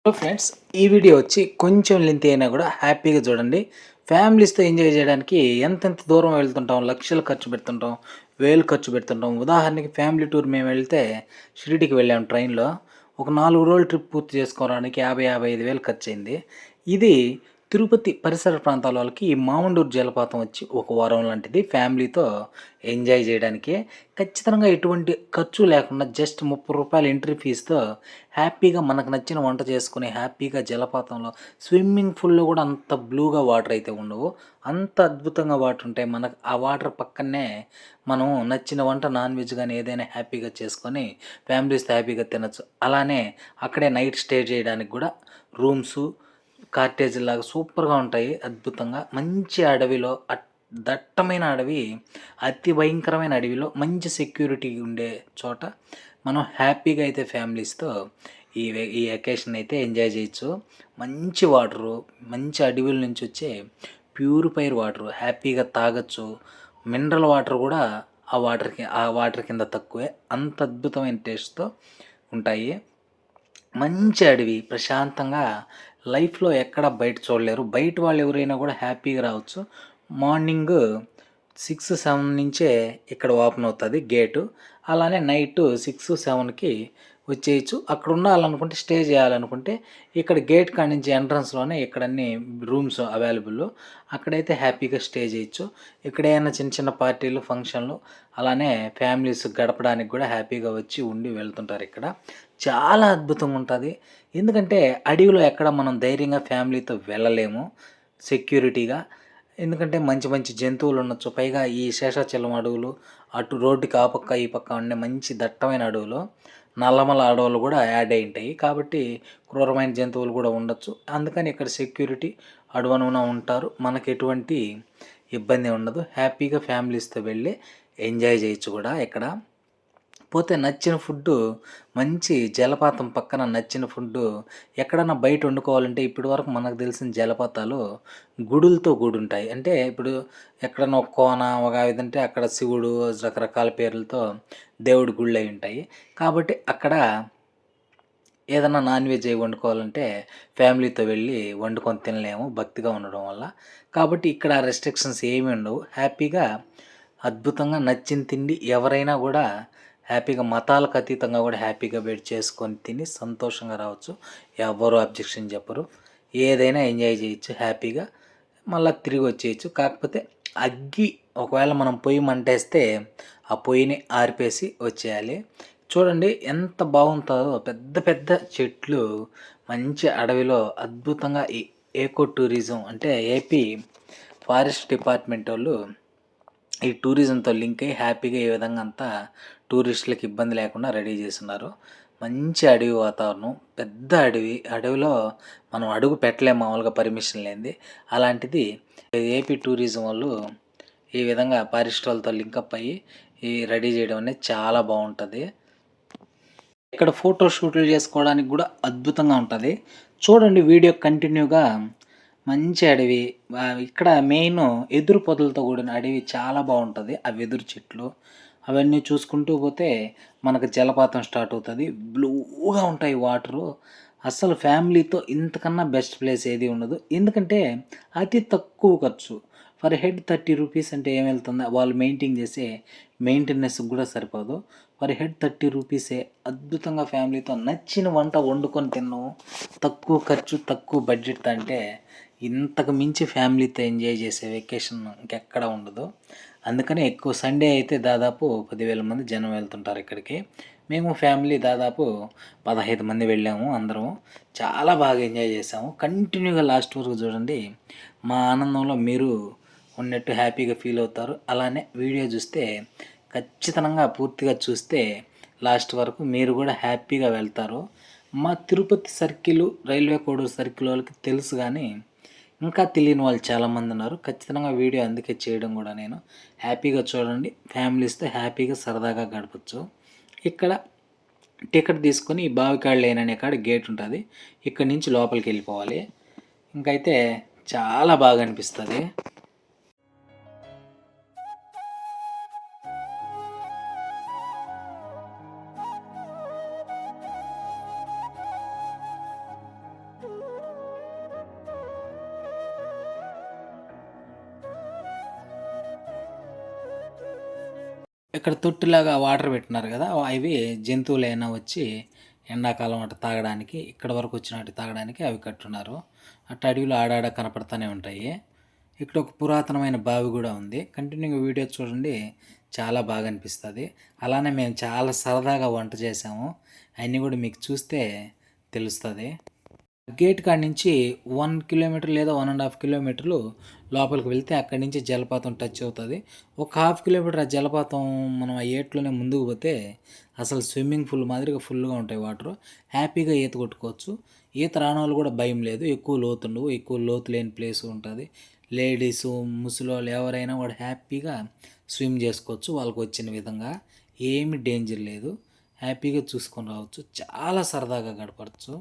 Hello friends, ఈ video వచ్చి కొంచెం లెంత్ అయినా కూడా హ్యాపీగా చూడండి. ఫ్యామిలీస్‌తో ఎంజాయ్ చేయడానికి ఎంతెంత దూరం వెళ్తుంటాం, లక్షలు ఖర్చు పెడుతుంటాం, వేలు ఖర్చు పెడుతుంటాం. ఉదాహరణకి ఫ్యామిలీ టూర్ మేము వెళ్తే షిరిడీకి వెళ్ళాము ట్రైన్‌లో. ఒక 4 రోజులు ట్రిప్ పూర్తి చేసుకోవడానికి 50, 55 వేలు ఖర్చయింది. ఇది తిరుపతి పరిసర ప్రాంతాల వాళ్ళకి ఈ మామండూరు జలపాతం వచ్చి ఒక వరం లాంటిది. ఫ్యామిలీతో ఎంజాయ్ చేయడానికి ఖచ్చితంగా ఎటువంటి ఖర్చు లేకుండా జస్ట్ రూ. 30 ఎంట్రీ ఫీజుతో హ్యాపీగా మనకు నచ్చిన వంట చేసుకొని హ్యాపీగా జలపాతంలో స్విమ్మింగ్ పూల్‌లో కూడా అంత బ్లూగా వాటర్ అయితే ఉండవు. అంత అద్భుతంగా వాటర్ ఉంటాయి. మనకు ఆ వాటర్ పక్కనే మనం నచ్చిన వంట నాన్ వెజ్ గాని ఏదైనా హ్యాపీగా చేసుకొని ఫ్యామిలీస్‌తో హ్యాపీగా తినొచ్చు. అలానే అక్కడే నైట్ స్టే చేయడానికి కూడా రూమ్సు, కాటేజ్‌లాగా సూపర్‌గా ఉంటాయి. అద్భుతంగా మంచి అడవిలో దట్టమైన అడవి, అతి భయంకరమైన అడవిలో మంచి సెక్యూరిటీ ఉండే చోట మనం హ్యాపీగా అయితే ఫ్యామిలీస్‌తో ఈ అకేషన్ అయితే ఎంజాయ్ చేయొచ్చు. మంచి వాటరు, మంచి అడవుల నుంచి వచ్చే ప్యూరిఫైర్ వాటరు హ్యాపీగా తాగొచ్చు. మినరల్ వాటర్ కూడా ఆ వాటర్ కింద తక్కువే. అంత అద్భుతమైన టేస్ట్‌తో ఉంటాయి. మంచి అడవి ప్రశాంతంగా లైఫ్‌లో ఎక్కడ బయట చూడలేరు. బయట వాళ్ళు ఎవరైనా కూడా హ్యాపీగా రావచ్చు. మార్నింగు 6, 7 నుంచే ఇక్కడ ఓపెన్ అవుతది గేటు. అలానే నైటు 6, 7కి వచ్చేయచ్చు. అక్కడ ఉండాలనుకుంటే, స్టే చేయాలనుకుంటే ఇక్కడ గేట్ కాడ నుంచి ఎంట్రన్స్‌లోనే ఇక్కడ అన్ని రూమ్స్ అవైలబుల్. అక్కడైతే హ్యాపీగా స్టే చేయొచ్చు. ఇక్కడ ఏమైనా చిన్న చిన్న పార్టీలు, ఫంక్షన్‌లు అలానే ఫ్యామిలీస్ గడపడానికి కూడా హ్యాపీగా వచ్చి ఉండి వెళ్తుంటారు ఇక్కడ. చాలా అద్భుతంగా ఉంటది. ఎందుకంటే అడవిలో ఎక్కడ మనం ధైర్యంగా ఫ్యామిలీతో వెళ్ళలేము సెక్యూరిటీగా. ఎందుకంటే మంచి మంచి జంతువులు ఉండొచ్చు. పైగా ఈ శేషాచలం అడవులు, అటు రోడ్డుకి ఆ పక్క, ఈ పక్క ఉండే మంచి దట్టమైన అడవులు, నల్లమల అడవులు కూడా యాడ్ అయి ఉంటాయి. కాబట్టి క్రూరమైన జంతువులు కూడా ఉండొచ్చు. అందుకని ఇక్కడ సెక్యూరిటీ అడుగడుగునా ఉంటారు. మనకు ఎటువంటి ఇబ్బంది ఉండదు. హ్యాపీగా ఫ్యామిలీస్‌తో వెళ్ళి ఎంజాయ్ చేయొచ్చు కూడా ఇక్కడ. పోతే నచ్చిన ఫుడ్డు మంచి జలపాతం పక్కన నచ్చిన ఫుడ్డు ఎక్కడన్నా బయట వండుకోవాలంటే ఇప్పటి వరకు మనకు తెలిసిన జలపాతాలు గుడులతో కూడుంటాయి. అంటే ఇప్పుడు ఎక్కడన్నా ఒక కోన ఒక ఇదంటే అక్కడ శివుడు రకరకాల పేర్లతో దేవుడి గుళ్ళయి ఉంటాయి. కాబట్టి అక్కడ ఏదన్నా నాన్ వెజ్ అయి వండుకోవాలంటే ఫ్యామిలీతో వెళ్ళి వండుకొని తినలేము భక్తిగా ఉండడం వల్ల. కాబట్టి ఇక్కడ రెస్ట్రిక్షన్స్ ఏమీ ఉండవు. హ్యాపీగా అద్భుతంగా నచ్చిన తిండి ఎవరైనా కూడా హ్యాపీగా మతాలకు అతీతంగా కూడా హ్యాపీగా వెయిట్ చేసుకొని తిని సంతోషంగా రావచ్చు. ఎవ్వరు అబ్జెక్షన్ చెప్పరు. ఏదైనా ఎంజాయ్ చేయొచ్చు హ్యాపీగా. మళ్ళా తిరిగి వచ్చేయచ్చు. కాకపోతే అగ్గి ఒకవేళ మనం పొయ్యి మంటేస్తే ఆ పొయ్యిని ఆర్పేసి వచ్చేయాలి. చూడండి ఎంత బాగుంటుందో పెద్ద పెద్ద చెట్లు మంచి అడవిలో అద్భుతంగా ఏకో టూరిజం అంటే ఏపీ ఫారెస్ట్ డిపార్ట్మెంట్ వాళ్ళు ఈ టూరిజంతో లింక్ అయ్యి హ్యాపీగా ఈ విధంగా అంతా టూరిస్టులకు ఇబ్బంది లేకుండా రెడీ చేసున్నారు. మంచి అడవి వాతావరణం, పెద్ద అడవి. అడవిలో మనం అడుగు పెట్టలేము మామూలుగా పర్మిషన్ లేనిది. అలాంటిది ఏపీ టూరిజం వాళ్ళు ఈ విధంగా ఫారెస్ట్ వాళ్ళతో లింకప్ అయ్యి ఈ రెడీ చేయడం అనేది చాలా బాగుంటుంది. ఇక్కడ ఫోటో షూట్లు చేసుకోవడానికి కూడా అద్భుతంగా ఉంటుంది. చూడండి వీడియో కంటిన్యూగా. మంచి అడవి. ఇక్కడ మెయిన్ ఎదురు పొదలతో కూడిన అడవి చాలా బాగుంటుంది. ఆ వెదురు చెట్లు అవన్నీ చూసుకుంటూ పోతే మనకు జలపాతం స్టార్ట్ అవుతుంది. బ్లూగా ఉంటాయి వాటరు. అస్సలు ఫ్యామిలీతో ఇంతకన్నా బెస్ట్ ప్లేస్ ఏది ఉండదు. ఎందుకంటే అతి తక్కువ ఖర్చు. ఫర్ హెడ్ 30 రూపీస్ అంటే ఏం వెళ్తుంది? వాళ్ళు మెయింటైన్ చేసే మెయింటెనెన్స్‌కి కూడా సరిపోదు. పర్ హెడ్ 30 రూపీసే. అద్భుతంగా ఫ్యామిలీతో నచ్చిన వంట వండుకొని తిన్నాము. తక్కువ ఖర్చు, తక్కువ బడ్జెట్ అంటే ఇంతకు మించి ఫ్యామిలీతో ఎంజాయ్ చేసే వెకేషన్ ఇంకెక్కడ ఉండదు. అందుకనే ఎక్కువ సండే అయితే దాదాపు 10,000 మంది జనం వెళ్తుంటారు ఇక్కడికి. మేము ఫ్యామిలీ దాదాపు 15 మంది వెళ్ళాము అందరం. చాలా బాగా ఎంజాయ్ చేసాము. కంటిన్యూగా లాస్ట్ వరకు చూడండి. మా ఆనందంలో మీరు ఉన్నట్టు హ్యాపీగా ఫీల్ అవుతారు. అలానే వీడియో చూస్తే ఖచ్చితంగా పూర్తిగా చూస్తే లాస్ట్ వరకు మీరు కూడా హ్యాపీగా వెళ్తారు. మా Tirupati circle, railway Koduru circle వాళ్ళకి తెలుసు కానీ ఇంకా తెలియని వాళ్ళు చాలామంది ఉన్నారు. ఖచ్చితంగా వీడియో అందుకే చేయడం కూడా నేను. హ్యాపీగా చూడండి. ఫ్యామిలీస్తో హ్యాపీగా సరదాగా గడపచ్చు. ఇక్కడ టికెట్ తీసుకొని బావికాడ లేన్ అనే కాడ గేట్ ఉంటుంది. ఇక్కడి నుంచి లోపలికి వెళ్ళిపోవాలి. ఇంకైతే చాలా బాగా అనిపిస్తుంది. ఇక్కడ తొట్టిలాగా వాటర్ పెట్టినారు కదా! ఇవి జంతువులైనా వచ్చి ఎండాకాలం అట్ట తాగడానికి, ఇక్కడ వరకు వచ్చినట్టు తాగడానికి అవి కట్టున్నారు. అట్ట అడవిలో ఆడాడ కనపడతానే ఉంటాయి. ఇక్కడ ఒక పురాతనమైన బావి గూడా ఉంది. కంటిన్యూగా వీడియో చూడండి, చాలా బాగా అనిపిస్తది. అలానే మేము చాలా సరదాగా వంట చేసాము. అయన్నీ గూడా మీకు చూస్తే తెలుస్తది. గేట్ కాడ నుంచి 1 కిలోమీటర్ లేదా 1½ కిలోమీటర్లు లోపలికి వెళ్తే అక్కడి నుంచి జలపాతం టచ్ అవుతది. ఒక హాఫ్ కిలోమీటర్ ఆ జలపాతం మనం ఆ ఏట్లోనే ముందుకు పోతే అసలు స్విమ్మింగ్ పూల్ మాదిరిగా ఫుల్‌గా ఉంటాయి వాటరు. హ్యాపీగా ఈత కొట్టుకోవచ్చు. ఈత రానోళ్ళు కూడా భయం లేదు. ఎక్కువ లోతుండవు. ఎక్కువ లోతు లేని ప్లేస్ ఉంటది. లేడీసు, ముసలోళ్ళు ఎవరైనా కూడా హ్యాపీగా స్విమ్ చేసుకోవచ్చు వాళ్ళకి వచ్చిన విధంగా. ఏమి డేంజర్ లేదు. హ్యాపీగా చూసుకొని రావచ్చు. చాలా సరదాగా గడపచ్చు.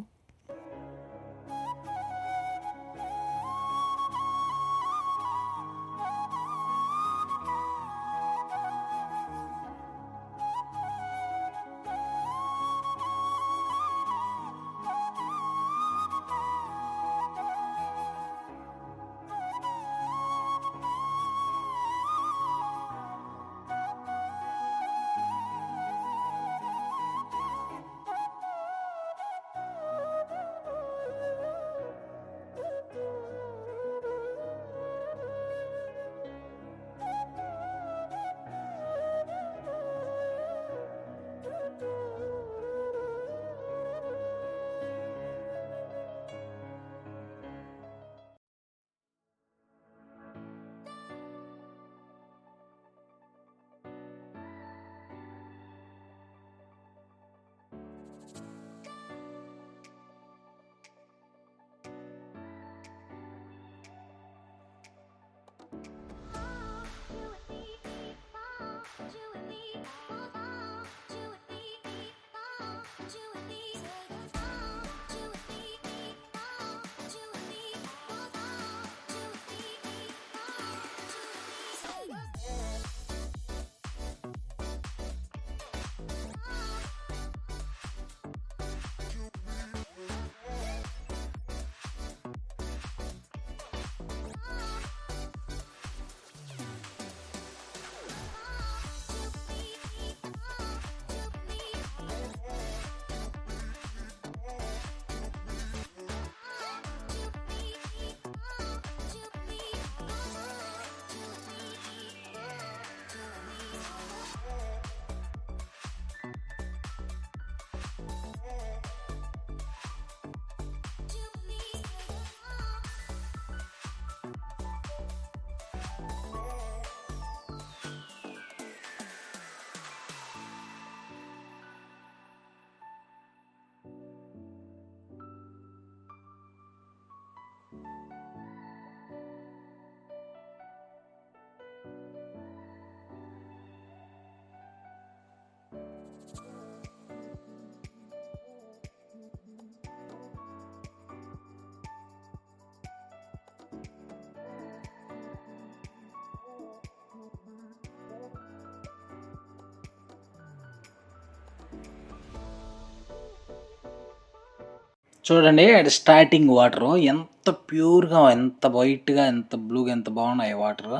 చూడండి స్టార్టింగ్ వాటరు ఎంత ప్యూర్‌గా, ఎంత వైట్‌గా, ఎంత బ్లూగా, ఎంత బాగున్నాయో వాటరు.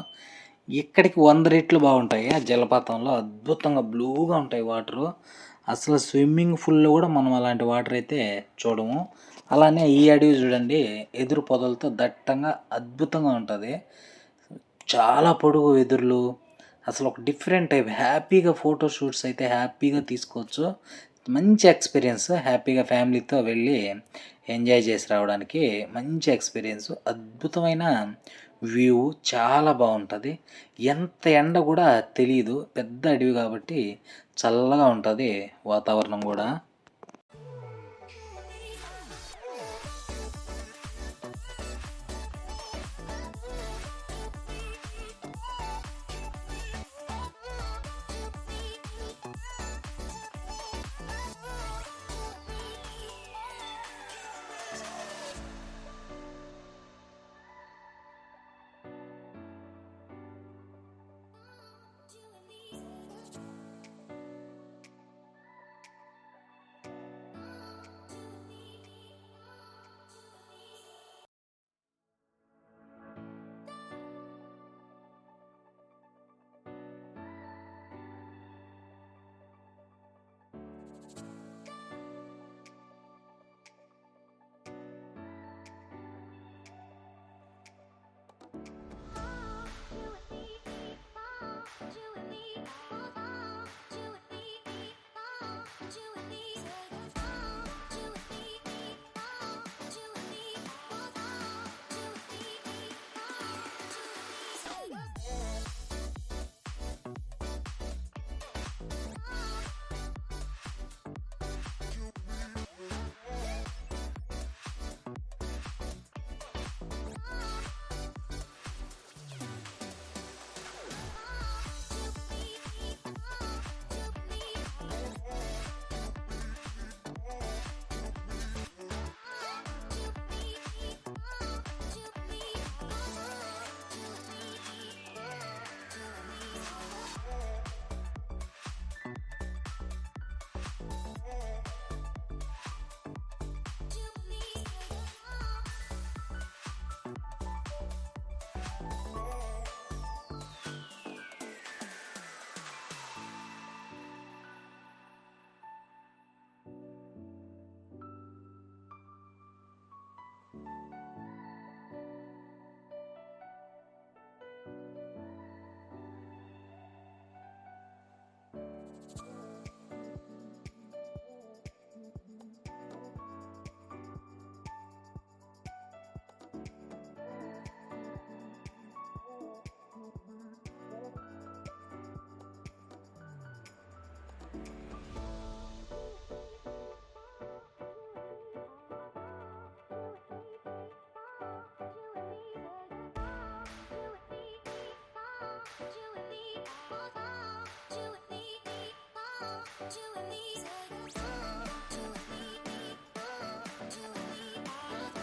ఇక్కడికి 100 రెట్లు బాగుంటాయి. ఆ జలపాతంలో అద్భుతంగా బ్లూగా ఉంటాయి వాటరు. అసలు స్విమ్మింగ్ పూల్‌లో కూడా మనం అలాంటి వాటర్ అయితే చూడము. అలానే ఈ అడవి చూడండి, ఎదురు పొదలతో దట్టంగా అద్భుతంగా ఉంటది. చాలా పొడుగు వెదురులు. అసలు ఒక డిఫరెంట్ టైప్ హ్యాపీగా ఫోటో షూట్స్ అయితే హ్యాపీగా తీసుకోవచ్చు. మంచి ఎక్స్‌పీరియన్స్ హ్యాపీగా ఫ్యామిలీతో వెళ్ళి ఎంజాయ్ చేసి రావడానికి మంచి ఎక్స్‌పీరియన్స్. అద్భుతమైన వ్యూ చాలా బావుంటది. ఎంత ఎండ గూడా తెలీదు. పెద్ద అడవి కాబట్టి చల్లగా ఉంటది వాతావరణం గూడా.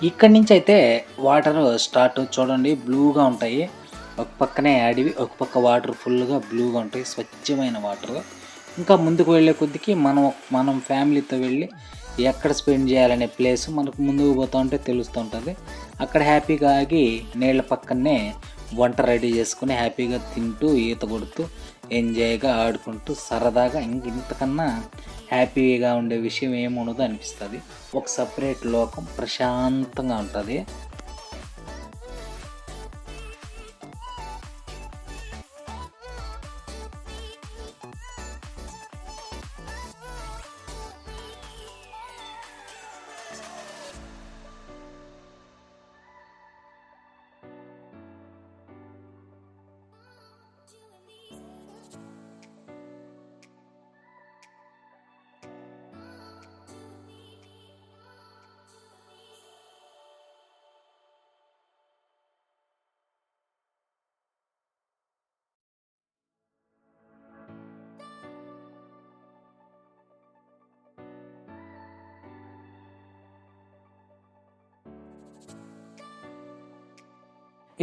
ఇక్కడి నుంచి అయితే వాటర్ స్టార్ట్ చూడండి, బ్లూగా ఉంటాయి. ఒక పక్కనే అడవి, ఒక పక్క వాటర్ ఫుల్గా బ్లూగా ఉంటాయి, స్వచ్ఛమైన వాటర్. ఇంకా ముందుకు వెళ్ళే కొద్దికి మనం ఫ్యామిలీతో వెళ్ళి ఎక్కడ స్పెండ్ చేయాలనే ప్లేస్ మనకు ముందుకు పోతూ ఉంటే తెలుస్తూ ఉంటుంది. అక్కడ హ్యాపీగా ఆగి నీళ్ళ పక్కనే వంట రెడీ చేసుకుని హ్యాపీగా తింటూ ఈత కొడుతూ ఎంజాయ్గా ఆడుకుంటూ సరదాగా ఇంతకన్నా హ్యాపీగా ఉండే విషయం ఏముండదో అనిపిస్తుంది. ఒక సపరేట్ లోకం, ప్రశాంతంగా ఉంటుంది.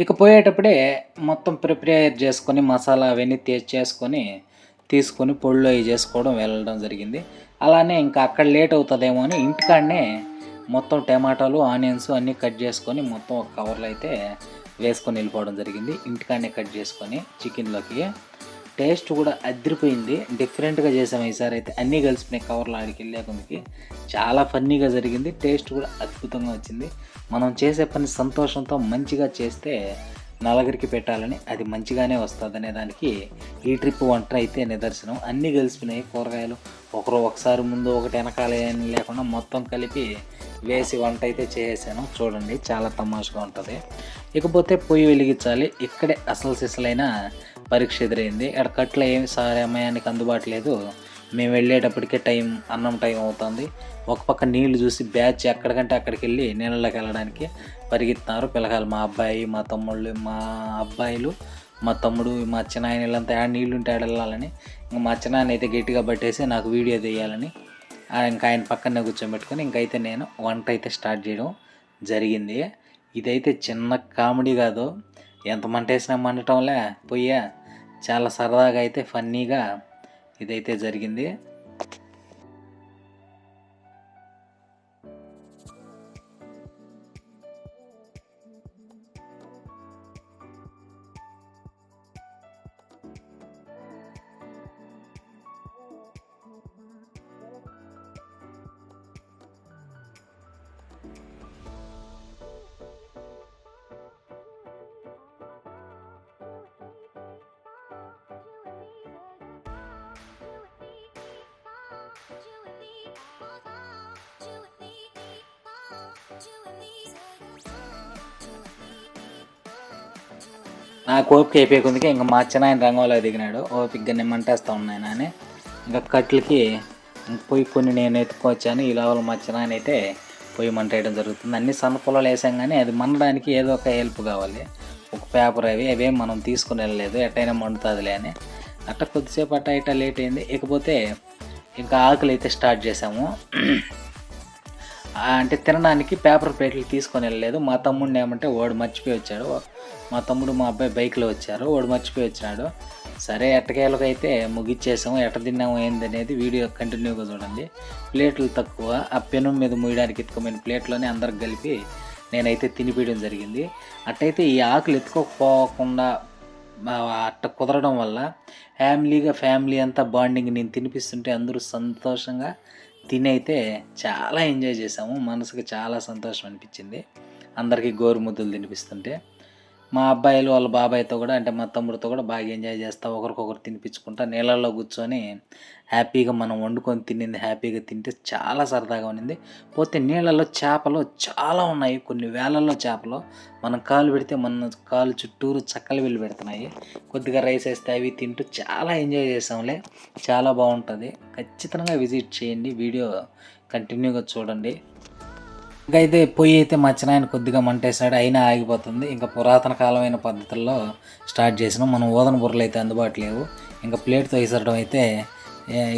ఇక పోయేటప్పుడే మొత్తం ప్రిపేర్ చేసుకొని మసాలా అవన్నీ చేసుకొని తీసుకొని పొడిలో అవి చేసుకోవడం వెళ్ళడం జరిగింది. అలానే ఇంకా అక్కడ లేట్ అవుతుందేమో అని ఇంటికాడనే మొత్తం టమాటాలు, ఆనియన్స్ అన్నీ కట్ చేసుకొని మొత్తం ఒక కవర్లో అయితే వేసుకొని వెళ్ళిపోవడం జరిగింది. ఇంటికాడనే కట్ చేసుకొని చికెన్లోకి టేస్ట్ కూడా అదిరిపోయింది. డిఫరెంట్గా చేసాము ఈసారి అయితే, అన్నీ కలిసిపోయినాయి కవర్లో ఆడికి వెళ్ళే కొందికి. చాలా ఫన్నీగా జరిగింది, టేస్ట్ కూడా అద్భుతంగా వచ్చింది. మనం చేసే పని సంతోషంతో మంచిగా చేస్తే నలుగురికి పెట్టాలని, అది మంచిగానే వస్తుంది అనే దానికి ఈ ట్రిప్ వంట అయితే నిదర్శనం. అన్నీ కలిసిపోయినాయి కూరగాయలు, ఒకసారి ముందు ఒకటి వెనకాల ఏం లేకుండా మొత్తం కలిపి వేసి వంట అయితే చేసాను. చూడండి, చాలా తమాషగా ఉంటుంది. ఇకపోతే పొయ్యి వెలిగించాలి. ఇక్కడే అసలు సిసలైన పరీక్ష ఎదురైంది. ఇక్కడ కట్ల ఏమి సమయానికి అందుబాటు లేదు. మేము వెళ్ళేటప్పటికే అన్నం టైం అవుతుంది. ఒక పక్క నీళ్లు చూసి బ్యాచ్ ఎక్కడికంటే అక్కడికి వెళ్ళి నీళ్ళలోకి వెళ్ళడానికి పరిగెత్తున్నారు పిల్లగాలు. మా అబ్బాయి, మా తమ్ముళ్ళు, మా అబ్బాయిలు, మా తమ్ముడు, మా చిన్నాయన వీళ్ళంతా నీళ్ళు ఉంటే వెళ్ళాలని. ఇంకా మా చిన్నాయన అయితే గట్టిగా పట్టేసి నాకు వీడియో తీయాలని ఇంకా ఆయన పక్కనే కూర్చోబెట్టుకొని ఇంకైతే నేను వంట అయితే స్టార్ట్ చేయడం జరిగింది. ఇదైతే చిన్న కామెడీ కాదు, ఎంత మంట వేసినా మండటంలే పొయ్యా. చాలా సరదాగా అయితే ఫన్నీగా ఇదైతే జరిగింది. నాకు ఓపిక అయిపోయే కొందుకే ఇంకా మా చిన్నాయన రంగంలో దిగినాడు. ఓపికగా నేను మంటేస్తూ ఉన్నాను అని ఇంకా కట్లకి పొయ్యి కొన్ని నేను ఎత్తుకొచ్చాను. ఈ లోపల మా చిన్నాయన అయితే పొయ్యి మంట వేయడం జరుగుతుంది. అన్ని సన్న పొలాలు వేసాం కానీ అది మండడానికి ఏదో ఒక హెల్ప్ కావాలి. ఒక పేపర్ అవేం మనం తీసుకుని వెళ్ళలేదు, ఎట్టయినా మండుతుందిలే అని. అట్ట కొద్దిసేపు ఇట్లా లేట్ అయింది. ఇకపోతే ఇంకా ఆకులు అయితే స్టార్ట్ చేసాము. అంటే తినడానికి పేపర్ ప్లేట్లు తీసుకొని వెళ్ళలేదు. మా తమ్ముడిని ఏమంటే వాడు మర్చిపోయి వచ్చాడు. మా తమ్ముడు మా అబ్బాయి బైక్లో వచ్చారు, వాడు మర్చిపోయి వచ్చినాడు. సరే ఎట్టకేలకు అయితే ముగిచ్చేసాము. ఎట్ట తిన్నాము ఏంది అనేది వీడియో కంటిన్యూగా చూడండి. ప్లేట్లు తక్కువ, ఆ పెను మీద మూయడానికి ఎత్తుకోమైన ప్లేట్లోనే అందరికి కలిపి నేనైతే తినిపించడం జరిగింది. అట్టయితే ఈ ఆకులు ఎత్తుకోకపోకుండా అట్ట కుదరడం వల్ల ఫ్యామిలీ అంతా బాండింగ్ నేను తినిపిస్తుంటే అందరూ సంతోషంగా తినైతే చాలా ఎంజాయ్ చేసాము. మనసుకు చాలా సంతోషం అనిపించింది అందరికీ గోరుముద్దలు తినిపిస్తుంటే. మా అబ్బాయిలు వాళ్ళ బాబాయ్తో కూడా, అంటే మా తమ్ముడితో కూడా బాగా ఎంజాయ్ చేస్తూ ఒకరికొకరు తినిపించుకుంటా నీళ్ళల్లో కూర్చొని హ్యాపీగా మనం వండుకొని తినింది హ్యాపీగా తింటే చాలా సరదాగా ఉన్నింది. పోతే నీళ్ళల్లో చేపలు చాలా ఉన్నాయి, కొన్ని వేలల్లో చేపలు. మనం కాలు పెడితే మన కాలు చుట్టూరు చక్కలు వెళ్ళి పెడుతున్నాయి. కొద్దిగా రైస్ వేస్తే అవి తింటూ చాలా ఎంజాయ్ చేసాంలే. చాలా బాగుంటుంది, ఖచ్చితంగా విజిట్ చేయండి. వీడియో కంటిన్యూగా చూడండి. ఇంకైతే పొయ్యి అయితే మా చిన్నాయన కొద్దిగా మంటేసాడు, అయినా ఆగిపోతుంది. ఇంకా పురాతన కాలమైన పద్ధతుల్లో స్టార్ట్ చేసినాం. మనం ఓదన బుర్రలు అయితే అందుబాటు లేవు. ఇంకా ప్లేట్తో విసరడం అయితే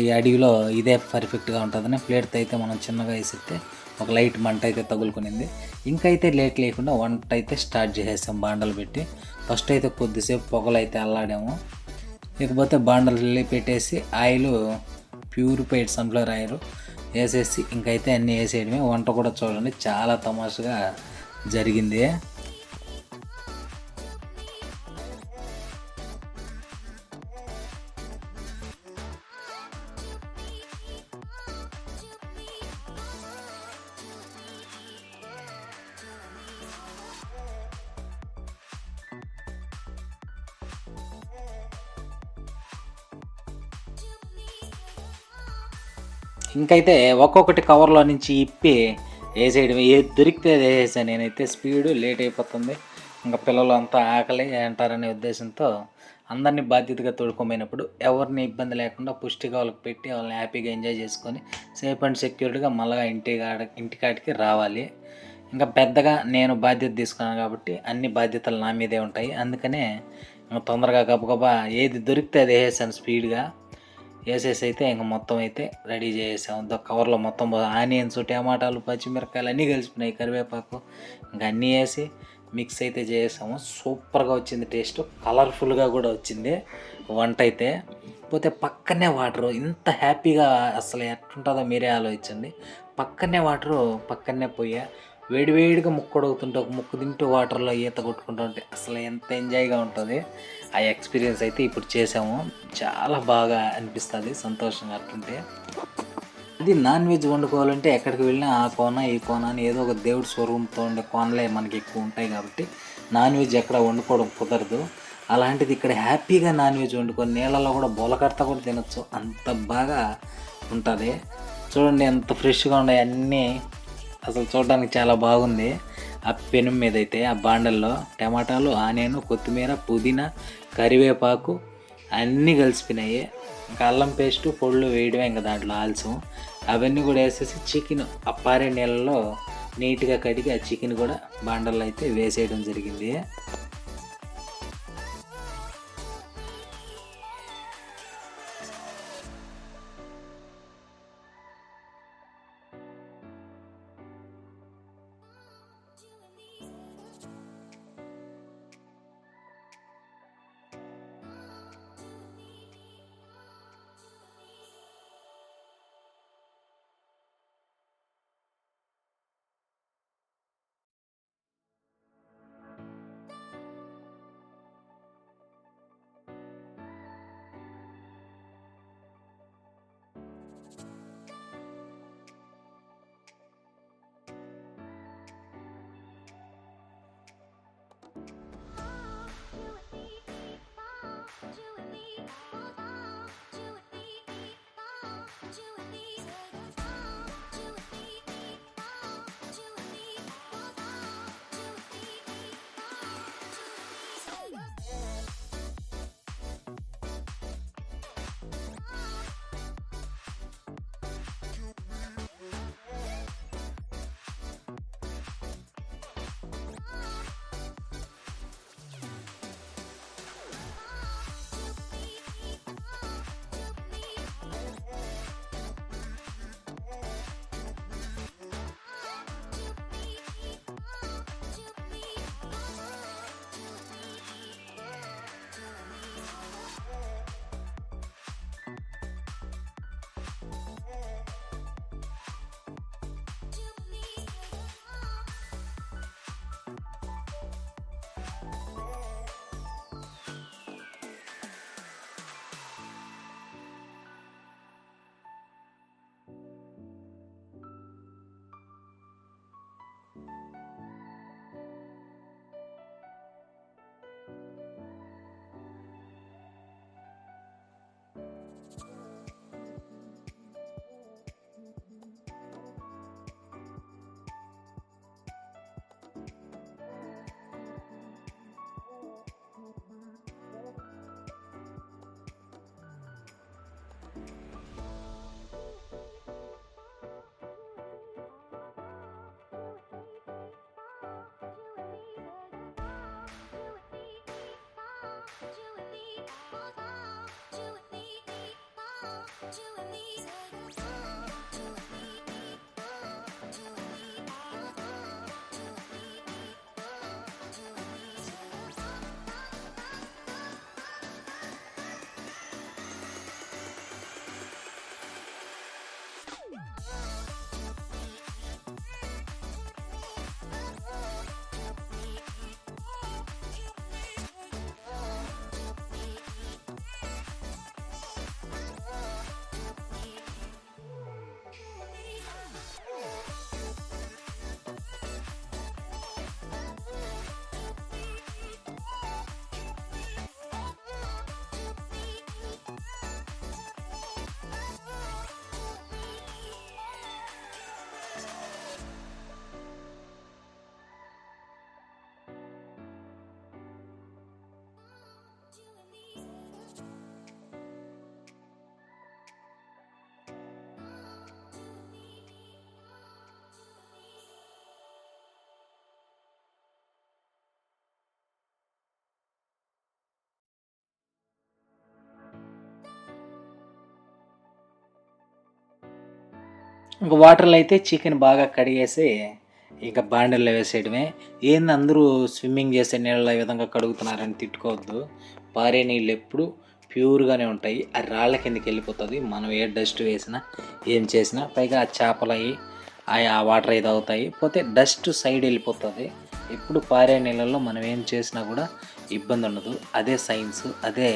ఈ అడవిలో ఇదే పర్ఫెక్ట్గా ఉంటుందని ప్లేట్తో అయితే మనం చిన్నగా వేసిస్తే ఒక లైట్ మంట అయితే తగులుకునింది. ఇంకైతే లేట్ లేకుండా వంట అయితే స్టార్ట్ చేసేసాం బాండలు పెట్టి. ఫస్ట్ అయితే కొద్దిసేపు పొగలు అయితే అల్లాడాము. ఇకపోతే బాండలు పెట్టేసి ఆయిల్ ప్యూరిఫైడ్ సన్ఫ్లవర్ ఆయిల్ వేసేసి ఇంకైతే అన్నీ వేసేయడమే. వంట కూడా చూడండి చాలా తమాషగా జరిగింది. ఇంకైతే ఒక్కొక్కటి కవర్లో నుంచి ఇప్పి వేసేయడం, ఏది దొరికితే అది వేసేసాను నేనైతే. స్పీడు లేట్ అయిపోతుంది, ఇంకా పిల్లలు అంతా ఆకలి అంటారనే ఉద్దేశంతో అందరినీ బాధ్యతగా తోడుకోమైనప్పుడు ఎవరిని ఇబ్బంది లేకుండా పుష్టిగా వాళ్ళకి పెట్టి వాళ్ళని హ్యాపీగా ఎంజాయ్ చేసుకొని సేఫ్ అండ్ సెక్యూర్డ్గా మళ్ళీ ఇంటికాడికి రావాలి. ఇంకా పెద్దగా నేను బాధ్యత తీసుకున్నాను కాబట్టి అన్ని బాధ్యతలు నా మీదే ఉంటాయి. అందుకనే తొందరగా గబగబా ఏది దొరికితే అది వేసేసాను స్పీడ్గా. వేసేసి అయితే ఇంక మొత్తం అయితే రెడీ చేసాము. కవర్లో మొత్తం ఆనియన్స్, టమాటాలు, పచ్చిమిరపకాయలు అన్నీ కలిసిపోయినాయి, కరివేపాకు ఇంకా అన్నీ వేసి మిక్స్ అయితే చేసాము. సూపర్గా వచ్చింది, టేస్ట్ కలర్ఫుల్గా కూడా వచ్చింది వంట అయితే. పోతే పక్కనే వాటరు ఇంత హ్యాపీగా అసలు ఎట్లుంటుందో మీరే ఆలోచించండి. పక్కనే వాటరు, పక్కనే పొయ్య, వేడివేడిగా ముక్కు ఉడుకుతుంటే ఒక ముక్కు తింటూ వాటర్లో ఈత కొట్టుకుంటూ ఉంటే అసలు ఎంత ఎంజాయ్గా ఉంటుంది. ఆ ఎక్స్పీరియన్స్ అయితే ఇప్పుడు చేసాము. చాలా బాగా అనిపిస్తుంది సంతోషంగా అట్లుంటే. అది నాన్ వెజ్ వండుకోవాలంటే ఎక్కడికి వెళ్ళినా ఆ కోన ఈ కోన అని ఏదో ఒక దేవుడి స్వరూపంతో ఉండే కోనలే మనకి ఎక్కువ ఉంటాయి కాబట్టి నాన్ వెజ్ ఎక్కడ వండుకోవడం కుదరదు. అలాంటిది ఇక్కడ హ్యాపీగా నాన్ వెజ్ వండుకొని నీళ్ళలో కూడా బొలకడతా కూడా తినొచ్చు, అంత బాగా ఉంటుంది. చూడండి ఎంత ఫ్రెష్గా ఉన్నాయి అన్నీ, అసలు చూడడానికి చాలా బాగుంది. ఆ పెనం మీద అయితే ఆ బాండల్లో టమాటాలు, ఆనియన్, కొత్తిమీర, పుదీనా, కరివేపాకు అన్నీ కలిసిపోయినాయి. ఇంకా అల్లం పేస్టు పొళ్ళు వేయడమే ఇంకా దాంట్లో ఆల్సం. అవన్నీ కూడా వేసేసి చికెన్ ఆ పారే నీళ్ళలో నీట్గా కడిగి ఆ చికెన్ కూడా బాండల్లో అయితే వేసేయడం జరిగింది. ఇంక వాటర్‌లో అయితే చికెన్ బాగా కడిగేసి, ఇక బాండిల్లో వేసేయడమే. ఏంది అందరూ స్విమ్మింగ్ చేసే నీళ్ళలో ఈ విధంగా కడుగుతున్నారని తిట్టుకోవద్దు. పారే నీళ్ళెప్పుడు ప్యూర్‌గానే ఉంటాయి. అది రాళ్ళ కిందకెళ్ళిపోతది. మనం ఏ డస్ట్ వేసినా, ఏం చేసినా. పైగా ఆ చేపలయి ఆ వాటర్ అయి తాగుతాయి. పోతే డస్ట్ సైడ్ ఎళ్ళిపోతది. ఎప్పుడు పారే నీళ్ళల్లో మనం ఏం చేసినా గూడా ఇబ్బందుండదు. అదే సైన్స్. అదే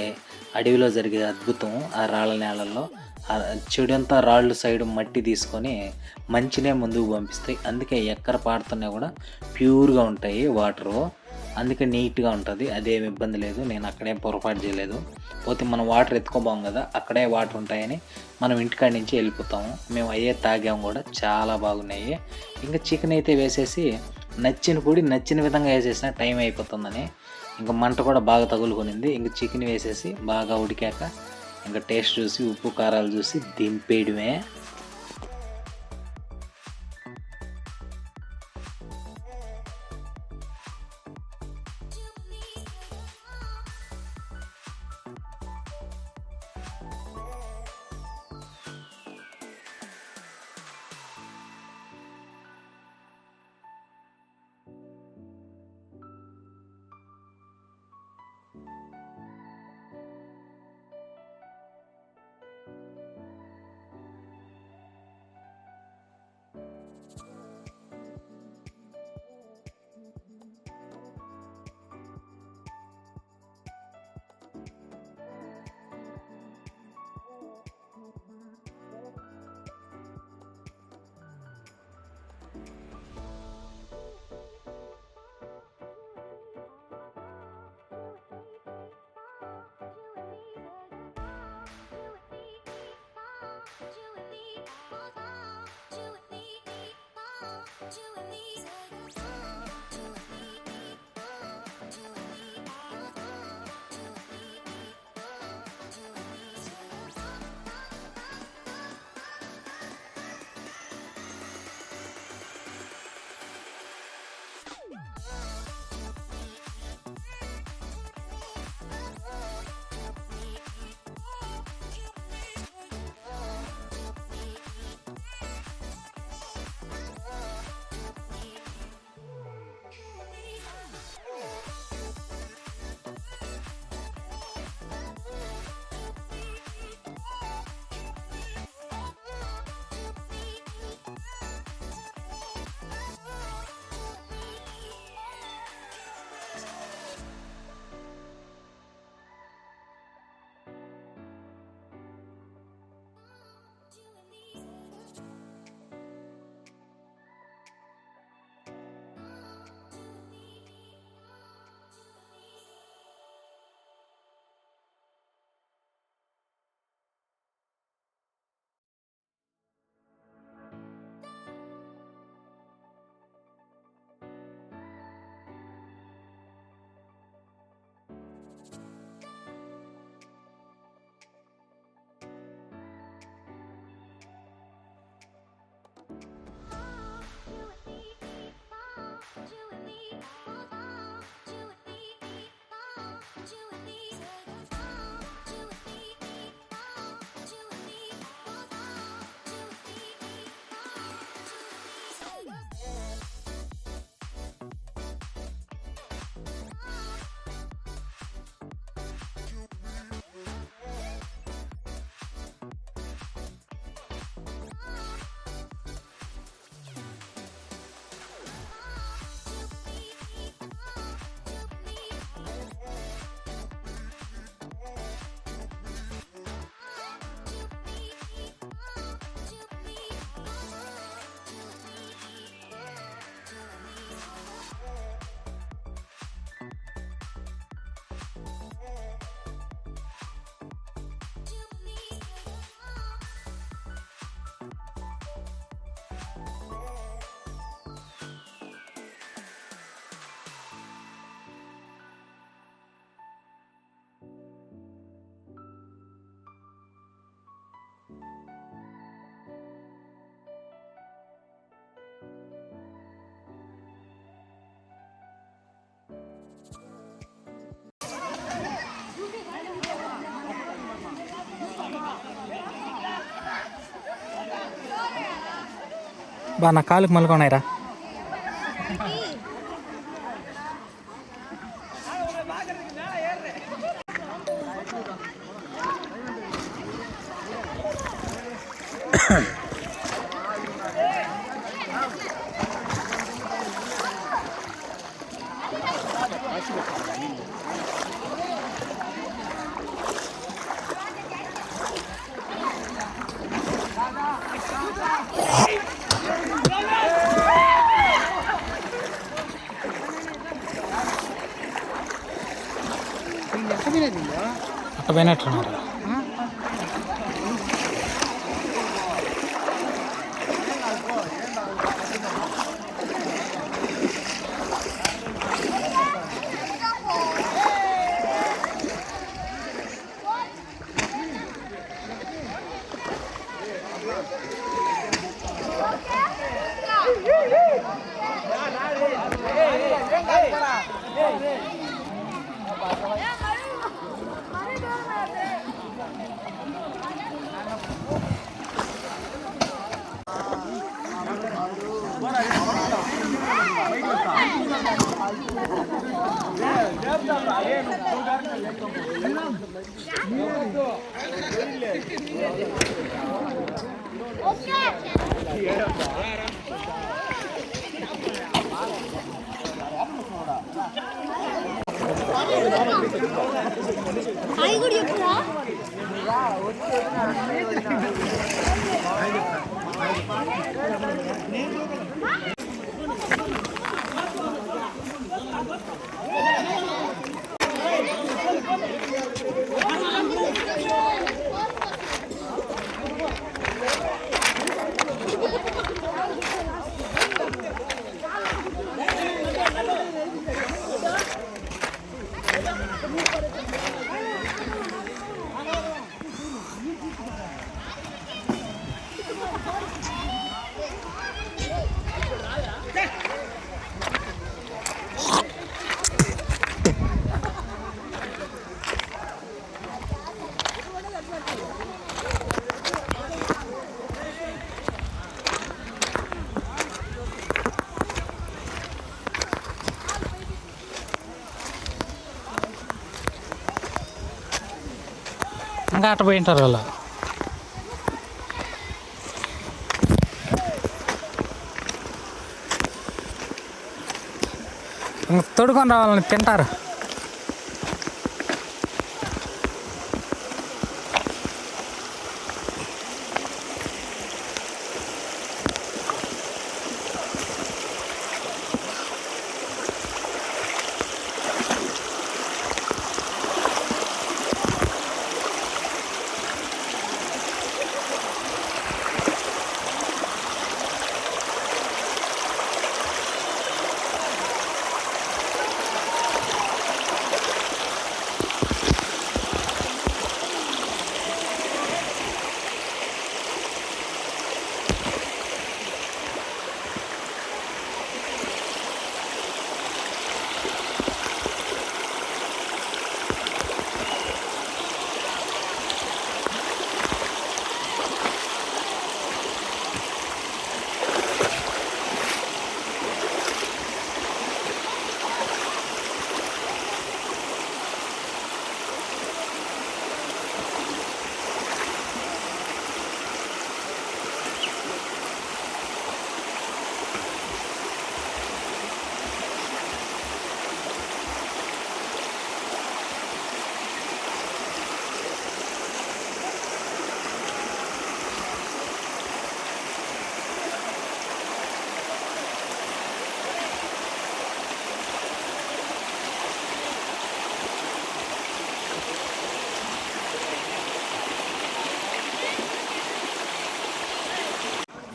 అడవిలో జరిగే అద్భుతం ఆ రాళ్ళ నేలల్లో. చెడంతా రాళ్ళు సైడు మట్టి తీసుకొని మంచినే ముందుకు పంపిస్తాయి. అందుకే ఎక్కడ పారుతున్నా గూడా ప్యూర్‌గా ఉంటాయి వాటరు. అందుకే నీట్‌గా ఉంటది. అదేమి ఇబ్బంది లేదు. నేను అక్కడేం పొరపాటు చేయలేదు. పోతే మనం వాటర్ ఎత్తుకోబోం గదా! అక్కడే వాటర్ ఉంటాయని మనం ఇంటికాడ నుంచి వెళ్ళిపోతాము. మేము అయ్యే తాగాము గూడా. చాలా బాగున్నాయి. ఇంక చికెన్ అయితే వేసేసి నచ్చిన పొడి నచ్చిన విధంగా ఏసేసిన టైం అయిపోతుందని. ఇంక మంట కూడా బాగా తగులుకొనింది. ఇంక చికెన్ వేసేసి బాగా ఉడికాక ఇంక టేస్ట్ చూసి ఉప్పు, కారాలు చూసి దింపేయడమే. బా నా కాలుకి మలుకున్నాయిరా. అట్ట పోయినట్టున్నారు. ఇంకా అట్ట పోయింటారు వాళ్ళు. తొడుకొని రావాలని తింటారు.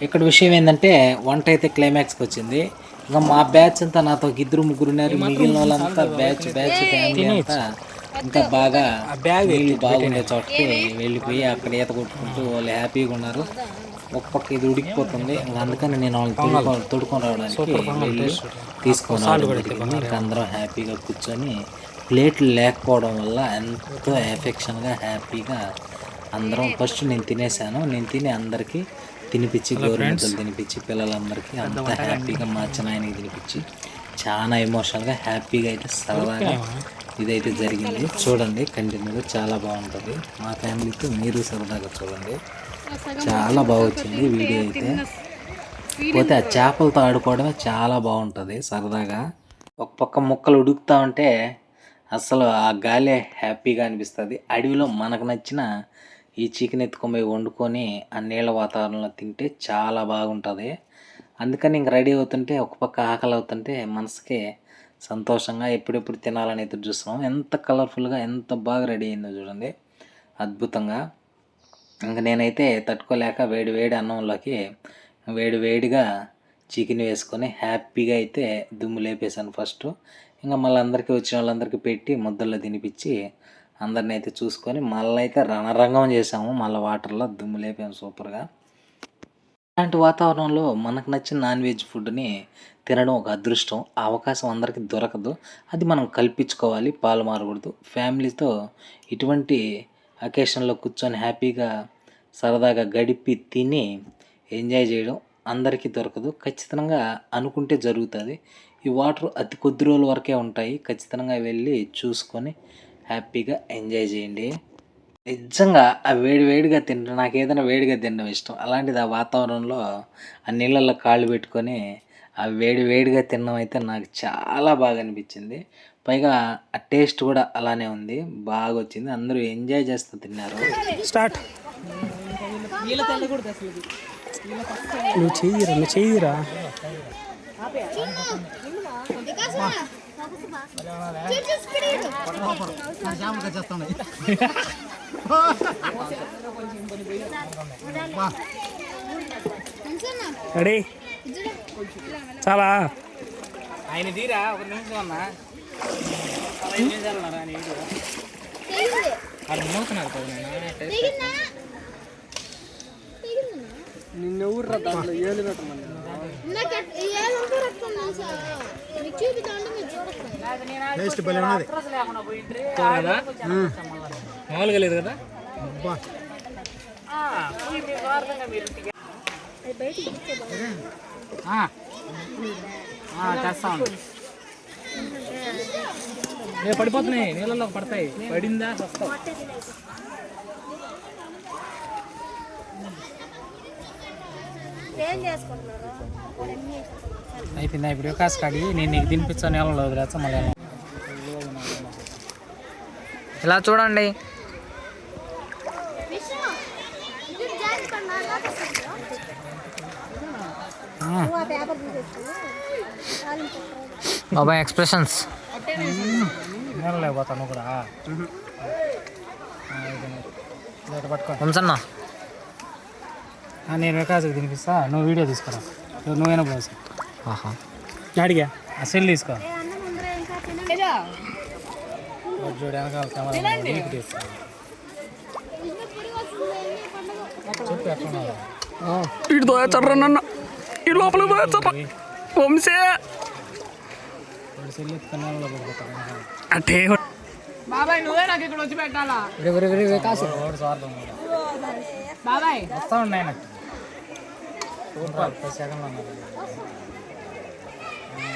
ఇక్కడ విషయం ఏంటంటే వంట అయితే క్లైమాక్స్కి వచ్చింది. ఇంకా మా బ్యాచ్ అంతా నాతో ఇద్దరు ముగ్గురు ఉన్నారు. మిగిలిన వాళ్ళంతా బ్యాచ్ ఫ్యామిలీ అంతా ఇంకా బాగా నీళ్ళు బాగుండే చోటకి వెళ్ళిపోయి అక్కడ ఈత కొట్టుకుంటూ వాళ్ళు హ్యాపీగా ఉన్నారు. ఒక పక్క ఇది ఉడికిపోతుంది. ఇంకా అందుకని నేను వాళ్ళని తొడుకొని రావడానికి వెళ్ళి తీసుకొని రావడం. ఇంకా అందరం హ్యాపీగా కూర్చొని ప్లేట్లు లేకపోవడం వల్ల ఎంతో ఎఫెక్షన్గా హ్యాపీగా అందరం ఫస్ట్ నేను తినేసాను. నేను తిని అందరికీ తినిపించి గోరుముద్దలు తినిపించి పిల్లలందరికీ అంతా హ్యాపీగా మా చిన్నాయనకి తినిపించి చాలా ఎమోషనల్గా హ్యాపీగా అయితే సరదాగా ఇదైతే జరిగింది. చూడండి కంటిన్యూగా చాలా బాగుంటుంది. మా ఫ్యామిలీతో మీరు సరదాగా చూడండి. చాలా బాగా వచ్చింది వీడియో అయితే. పోతే ఆ చేపలతో ఆడుకోవడమే చాలా బాగుంటుంది సరదాగా. ఒక పక్క ముక్కలు ఉడుకుతా ఉంటే అసలు ఆ గాలి హ్యాపీగా అనిపిస్తుంది. అడవిలో మనకు నచ్చిన ఈ చికెన్ ఎత్తుకొని వండుకొని ఆ నీళ్ళ వాతావరణంలో తింటే చాలా బాగుంటుంది. అందుకని ఇంక రెడీ అవుతుంటే ఒక పక్క ఆకలి అవుతుంటే మనసుకి సంతోషంగా ఎప్పుడెప్పుడు తినాలని ఎదురు చూస్తున్నాం. ఎంత కలర్ఫుల్గా ఎంత బాగా రెడీ అయిందో చూడండి, అద్భుతంగా. ఇంకా నేనైతే తట్టుకోలేక వేడి వేడి అన్నంలోకి వేడిగా చికెన్ వేసుకొని హ్యాపీగా అయితే దుమ్ము లేపేశాను ఫస్ట్. ఇంకా మళ్ళీ అందరికీ వచ్చిన వాళ్ళందరికీ పెట్టి ముద్దల్లో తినిపించి అందరిని అయితే చూసుకొని మళ్ళీ అయితే రణరంగం చేసాము. మళ్ళీ వాటర్లో దుమ్ము లేపాము సూపర్గా. ఇలాంటి వాతావరణంలో మనకు నచ్చిన నాన్ వెజ్ ఫుడ్ని తినడం ఒక అదృష్టం. ఆ అవకాశం అందరికీ దొరకదు. అది మనం కల్పించుకోవాలి, పాలు మారకూడదు. ఫ్యామిలీతో ఇటువంటి అకేషన్లో కూర్చొని హ్యాపీగా సరదాగా గడిపి తిని ఎంజాయ్ చేయడం అందరికీ దొరకదు. ఖచ్చితంగా అనుకుంటే జరుగుతుంది. ఈ వాటర్ అతి కొద్ది రోజుల వరకే ఉంటాయి. ఖచ్చితంగా వెళ్ళి చూసుకొని హ్యాపీగా ఎంజాయ్ చేయండి. నిజంగా ఆ వేడిగా తింటాం. నాకు ఏదైనా వేడిగా తినడం ఇష్టం. అలాంటిది ఆ వాతావరణంలో ఆ నీళ్ళల్లో కాళ్ళు పెట్టుకొని ఆ వేడిగా తినడం అయితే నాకు చాలా బాగా అనిపించింది. పైగా ఆ టేస్ట్ కూడా అలానే ఉంది, బాగా వచ్చింది. అందరూ ఎంజాయ్ చేస్తూ తిన్నారు. స్టార్ట్. నువ్వు చెయ్యిరా. రెడీ? చాలా ఆయన తీరా ఒక నిమిషం అన్నా. 5 నిమిషాలు ఉన్నారా మోతున్నారు కదా నిన్న ఊర్రా దాంట్లో ఏళ్ళు పెట్టమని మామూలుగా లేదు కదా. చేస్తా ఉండు. పడిపోతున్నాయి, నీళ్ళలో పడతాయి. పడిందా వస్తావు. అయిపోయిందా ఇప్పుడు వికాస్ కాడి నేను నీకు తినిపించాను. నీళ్ళలో వదిలేస్తా మళ్ళీ. ఇలా చూడండి. బాబాయ్ ఎక్స్ప్రెషన్స్ లేకపోతాను కూడా పట్టుకో వంశన్నా. నేను వికాస్కి తినిపిస్తా, నువ్వు వీడియో తీసుకురా. నువ్వైనా పోసా. ఆహా అడిగా ఆ సెల్ తీసుకో. చూడు వెనకాల కెమెరా తీసుకో. చెప్పు ఎక్కడ ఇటు దోయచ్చర్రా నన్న ఈ లోపల దోయచ్చర్రా వంశే అంటే బాబాయ్ నువ్వే నాకు ఇక్కడ వచ్చి పెట్టాలా. బాబాయ్ వస్తా ఉండి ఆయన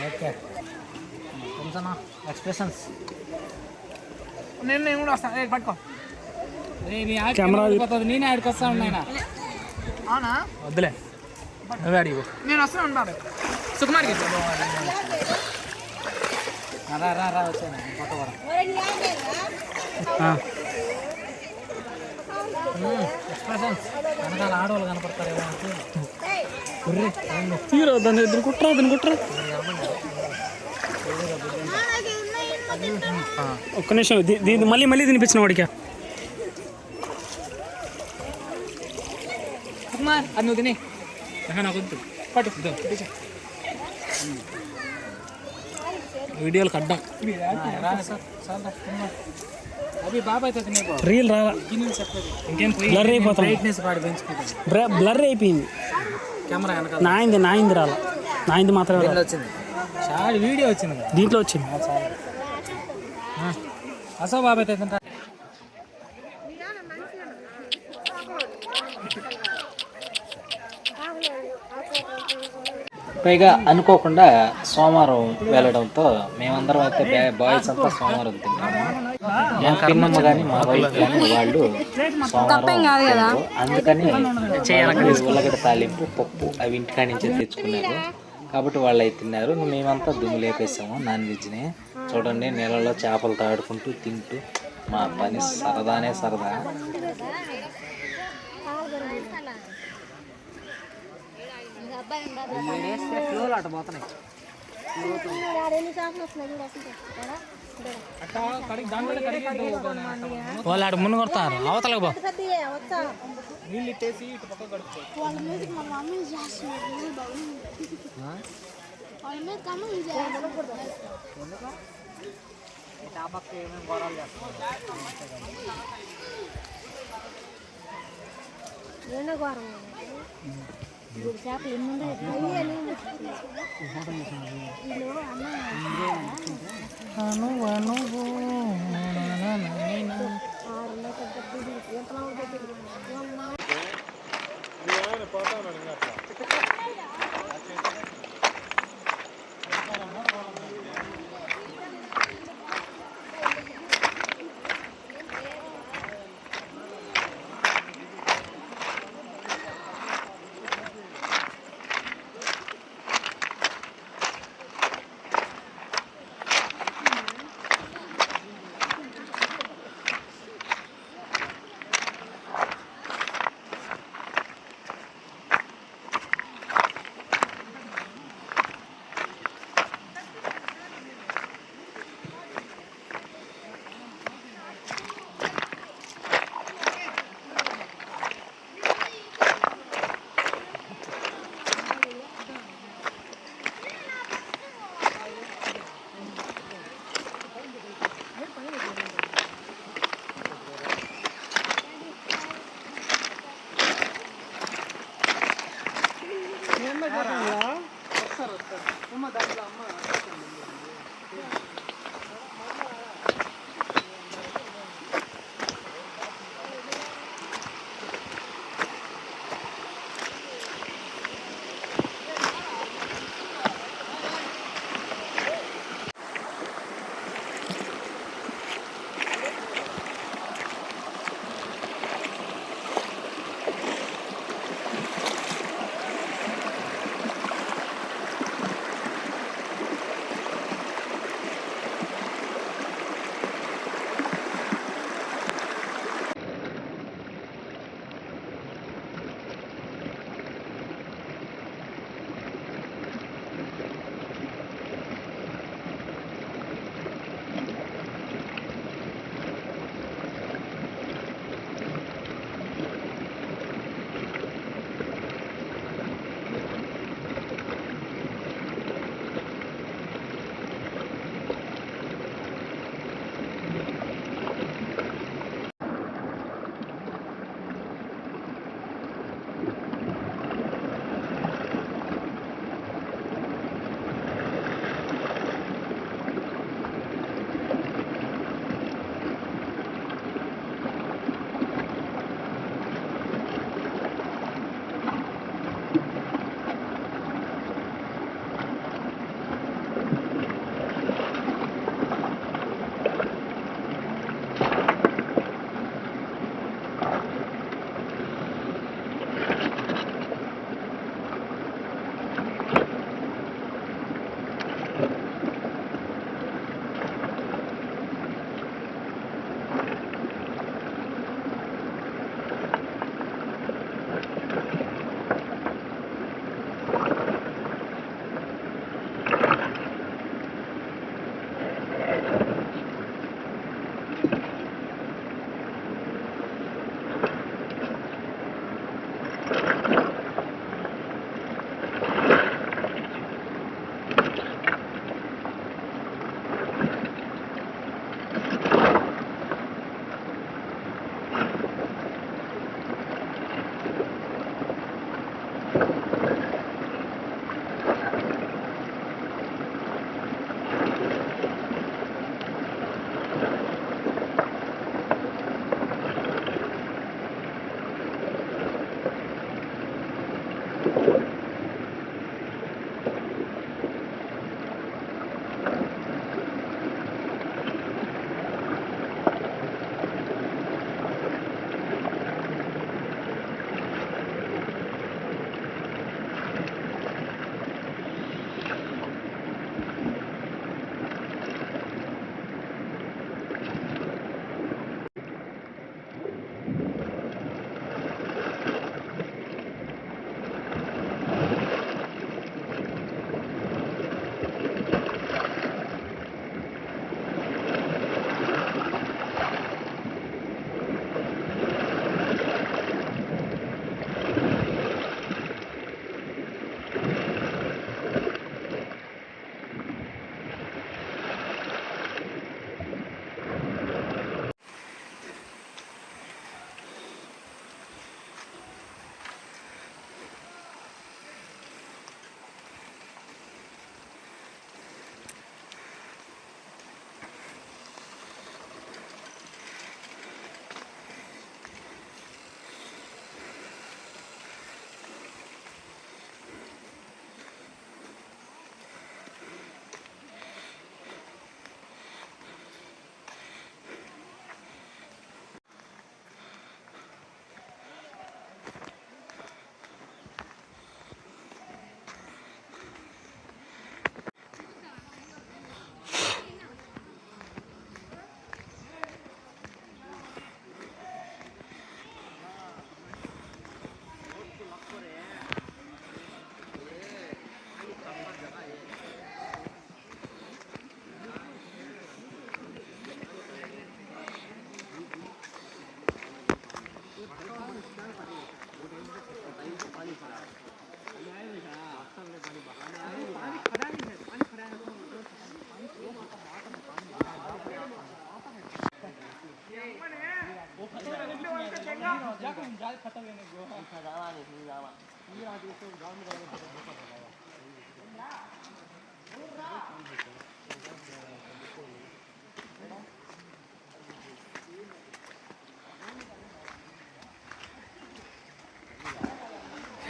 ఓకే. ఎక్స్ప్రెషన్స్ నేను కూడా వస్తాను. పట్టుకో కెమెరా. నేనే ఆడికి వస్తా ఉండి ఆయన. అవునా వద్దులే నువ్వే అడిగి. నేను వస్తాను బాబాయ్. సుకుమార్కి రా వచ్చాను కొత్త ఎక్స్ప్రెషన్స్ వెనకాల ఆడవాళ్ళు కనపడతారు. తీరా దాన్ని ఇద్దరు కుట్రా ఒక్క నిమిషం. దీన్ని మళ్ళీ తినిపించిన వాడికి. కుమార్ అది నువ్వు తినే నాకు వద్దు. పట్టు వీడియోలకు అడ్డం అవి బాబాయ్ రీల్ రా. ఇంకేం బ్లర్ అయిపోతాం. బ్లర్ అయిపోయింది కెమెరా. నాయింది రాలా. నాయింది మాత్రమే వచ్చింది. చాలా వీడియో వచ్చింది దీంట్లో వచ్చింది. అసలు బాబాయ్ తింటా. పైగా అనుకోకుండా సోమవారం వెళ్ళడంతో మేమందరం అయితే బాయ్స్ అంతా సోమవారం తింటాము. మా పిన్నమ్మ కానీ మా వైఫ్ కానీ వాళ్ళు సోమవారం తినరు. అందుకని ఉల్లగడ్డ తాలింపు పప్పు అవి ఇంటికాడి నుంచే తెచ్చుకున్నారు కాబట్టి వాళ్ళు అయితే తిన్నారు. మేమంతా దుమ్ము లేపేసాము నాన్ వెజ్ని. చూడండి నీళ్ళలో చేపలు ఆడుకుంటూ తింటూ మా పని సరదానే సరదా. వాళ్ళు ఆడ మున్ను కొడతారు అవతలకు బా.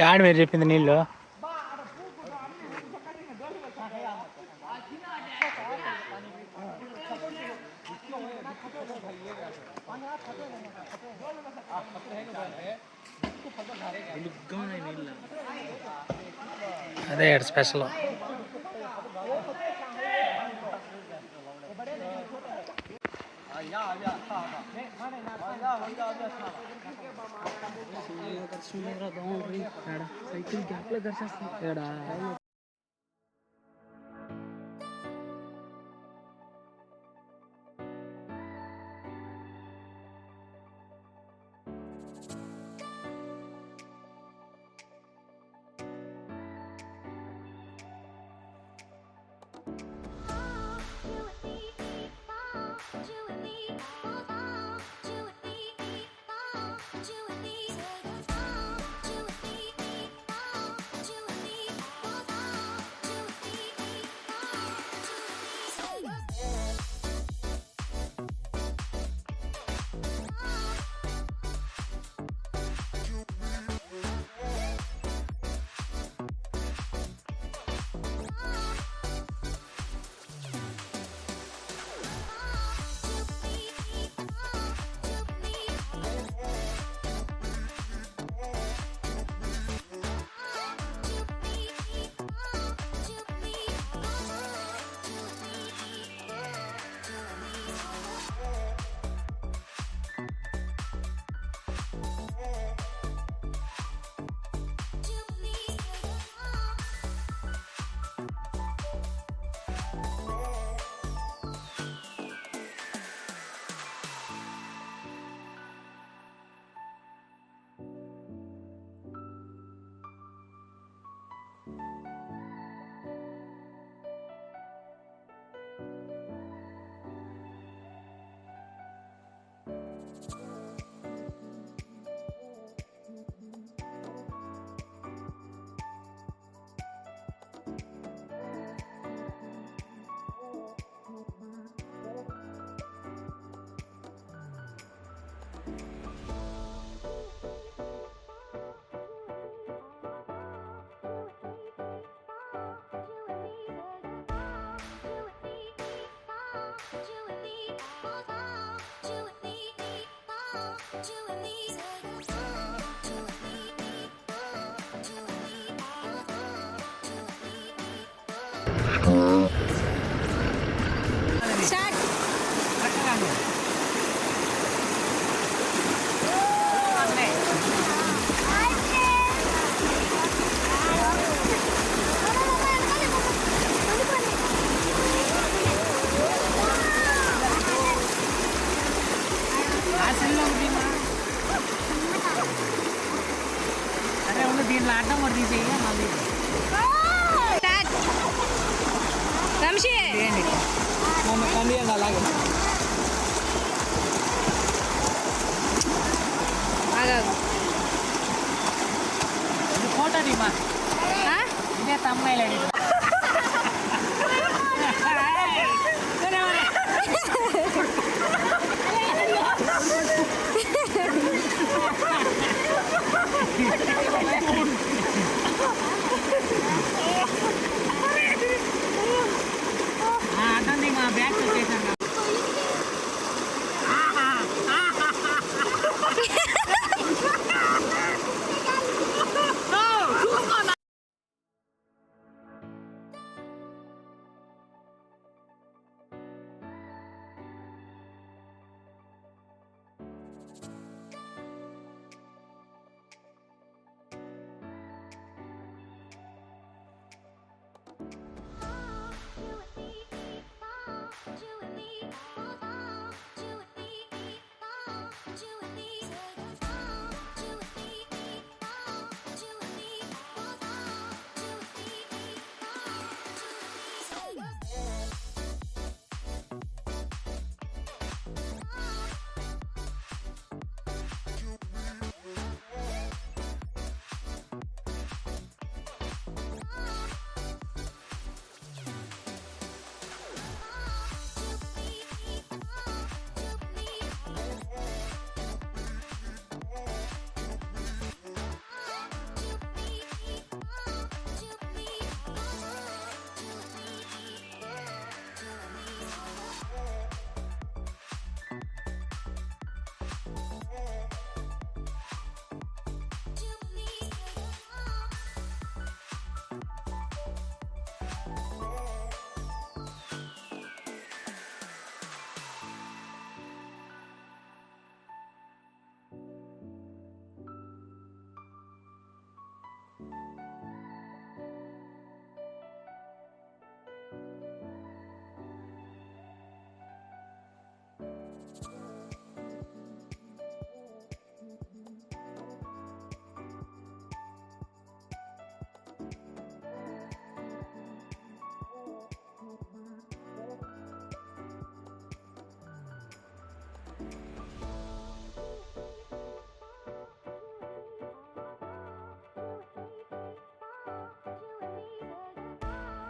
యాడ్ మీరు చెప్పింది నీళ్ళు అదే స్పెషల్. సైకిల్ గ్యాప్లో దర్శిస్తాడా దీంట్లో అడ్డం కూడా తీసేయ మళ్ళీ అలాగే ఫోటో తీమా ఇదే తమ్మాయిలు అడ్డంది మా బ్యాగ్ వచ్చేసాను.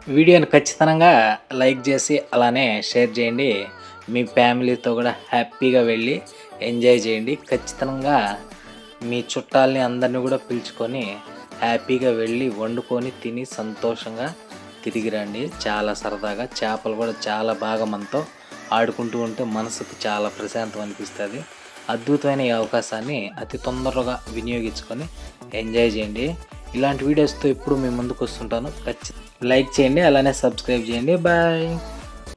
వీడియోని ఖచ్చితంగా లైక్ చేసి అలానే షేర్ చేయండి. మీ ఫ్యామిలీతో కూడా హ్యాపీగా వెళ్ళి ఎంజాయ్ చేయండి. ఖచ్చితంగా మీ చుట్టాలని అందరినీ కూడా పిలుచుకొని హ్యాపీగా వెళ్ళి వండుకొని తిని సంతోషంగా తిరిగి రండి. చాలా సరదాగా చేపలు కూడా చాలా బాగా మనతో ఆడుకుంటూ ఉంటే మనసుకు చాలా ప్రశాంతం అనిపిస్తుంది. అద్భుతమైన ఈ అవకాశాన్ని అతి తొందరగా వినియోగించుకొని ఎంజాయ్ చేయండి. ఇలాంటి వీడియోస్తో ఎప్పుడు మీ ముందుకు వస్తుంటాను. ఖచ్చితంగా లైక్ చేయండి, అలానే సబ్స్క్రైబ్ చేయండి. బాయ్.